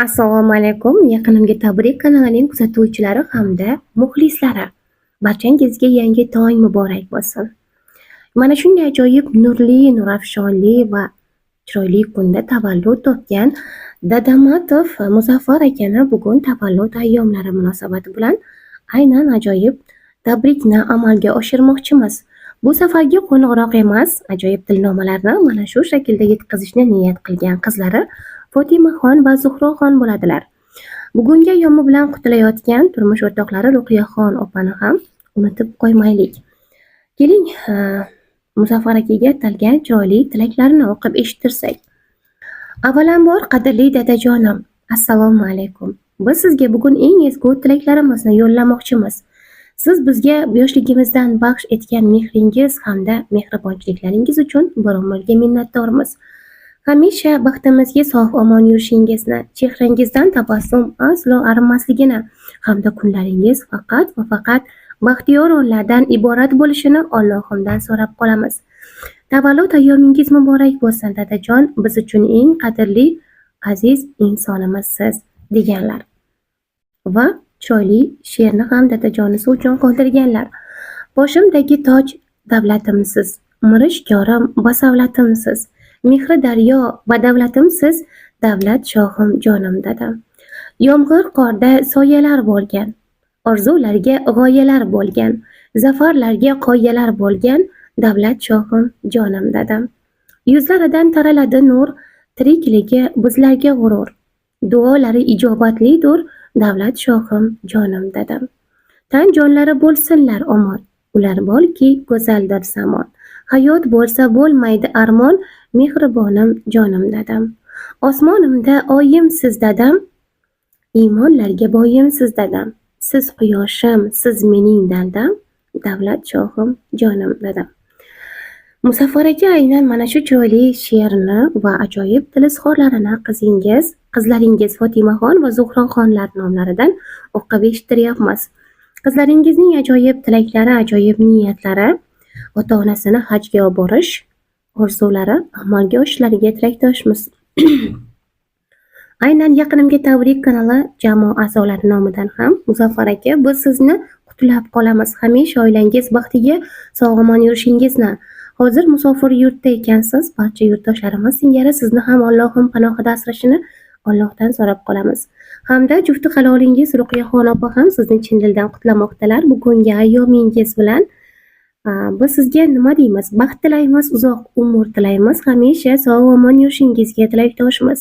Assalomu alaykum. Yaqinimga tabrik kanalining kuzatuvchilari hamda muxlislari. Barchangizga yangi tong muborak bo'lsin. Mana shunday ajoyib nurli, nurafshonli va chiroyli kunda tavallud topgan Dadamatov Muzaffar akani bugun tavallud ayyomlari munosabati bilan aynan ajoyib tabrikni amalga oshirmoqchimiz. Bu safargi qo'ng'iroq emas, ajoyib tilnomalarni mana shu shaklda yetkazishni niyat qilgan qizlari Fotimaxon va Zuhroxon bo'ladilar. Bugungi ayyomi bilan qutilayotgan turmush o'rtoqlari Ruqiyaxon opani ham unutib qo'ymaylik. Keling, Muzaffar akaga atalgan chiroyli tilaklarni o'qib eshittirsak. Avvalambor, qadrli dadajonim, assalomu alaykum. Biz sizga bugun eng ezgu tilaklarimizni yo'llamoqchimiz. Siz bizga yoshligimizdan baxsh etgan mehringiz hamda mehribonchiliklaringiz uchun bir umrga minnatdormiz. Hamisha baxtimizga sog'-omon yurishingizni, chehrangizdan tabassum aslo arimasligini hamda kunlaringiz faqat va faqat baxtiyor onlardan iborat bo'lishini Allohimdan so'rab qolamiz. Tavallud ayyomingiz muborak bo'lsin dadajon, biz uchun eng qadrli, aziz insonimiz siz deganlar. Va chiroyli she'rni ham dadajonisi uchun qoldirganlar. Boshimdagi toj davlatimsiz, mirishkorim basavlatimsiz. Mehri daryo va davlatimsiz, davlat shohim jonim dadam. Yomg'ir qorda soyalar bo'lgan, orzularga g'oyalar bo'lgan, zafarlarga qoyalar bo'lgan, davlat shohim jonim dadam. Yuzlaridan taraladi nur, tirikligi bizlarga g'urur. Duolari ijobatlidir, davlat shohim jonim dadam. Tan jonlari bo'lsinlar omon, ular borki go'zaldir zamon. Hayot bo'lsa bo'lmaydi armon, mehribonim jonim dadam. Osmonimda oyim siz dadam, iymonlarga boyim siz dadam. Siz quyoshim, siz mening daldam, davlat shohim jonim dadam. Muzaffar aka aynan mana shu chiroyli she'rni va ajoyib til izhorlarini qizlaringiz Fotimaxon va Zuhroxonlar nomlaridan o'qib eshittiryapmiz. Qizlaringizning ajoyib tilaklari, ajoyib niyatlari, ota-onasini hajga olib borish orzulari amalga oshishlariga tilakdoshmiz. Aynan yaqinimga tabrik kanali jamoa a'zolari nomidan ham Muzaffar aka, biz sizni qutlab qolamiz. Hamisha oilangiz baxtiga sog'-omon yurishingizni. Hozir musofir yurtda ekansiz, barcha yurtdoshlarimiz singari sizni ham Allohim panohida asrashini Allohdan so'rab qolamiz. Hamda jufti halolingiz Ruqiyaxon opa ham sizni chin dildan qutlamoqdalar bugungi ayyomingiz bilan. Biz sizga nima deymiz? Baxt tilaymiz, uzoq umr tilaymiz, hamisha sog'-omon yurishingizga tilakdoshmiz.